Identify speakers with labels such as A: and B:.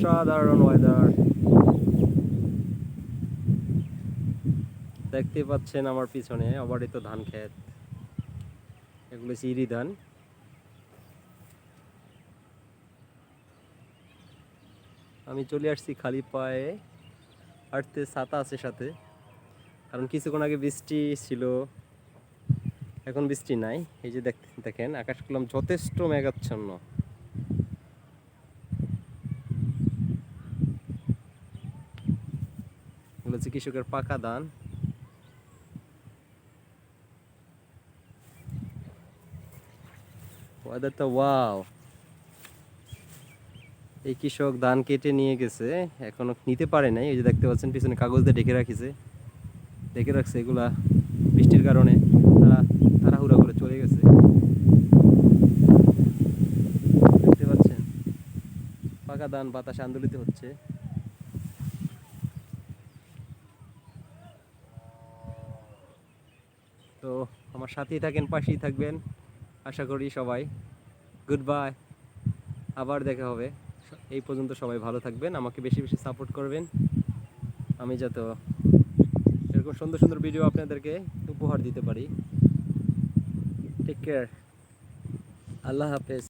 A: অসাধারণ ওয়েদার। দেখতে পাচ্ছেন আমার পিছনে অবারিত ধান ক্ষেত, এগুলো চিরি ধান। আমি চলে আসছি খালি পায়ে হাঁটতে, ছাতা আছে সাথে, কারণ কিছুক্ষণ আগে বৃষ্টি ছিল, এখন বৃষ্টি নাই। এই যে দেখেন আকাশ কলম যথেষ্ট মেঘাচ্ছন্ন। এগুলো হচ্ছে কৃষকের পাকা ধান। ওয়েদারটা ওয়াও। এই কৃষক ধান কেটে নিয়ে গেছে, এখনো নিতে পারে নাই। এই যে দেখতে পাচ্ছেন পিছনে কাগজ দিয়ে ঢেকে রাখছে এগুলা বৃষ্টির কারণে তারা তাড়াহুড়া করে চলে গেছে। দেখতে পাচ্ছেন পাকা ধান বাতাসে আন্দোলিত হচ্ছে। তো আমার সাথেই থাকেন, পাশেই থাকবেন আশা করি সবাই। গুড বাই, আবার দেখা হবে। এই পর্যন্ত সবাই ভালো থাকবেন, আমাকে বেশি বেশি সাপোর্ট করবেন, আমি যাতে এরকম সুন্দর সুন্দর ভিডিও আপনাদেরকে উপহার দিতে পারি। টেক কেয়ার, আল্লাহ হাফেজ।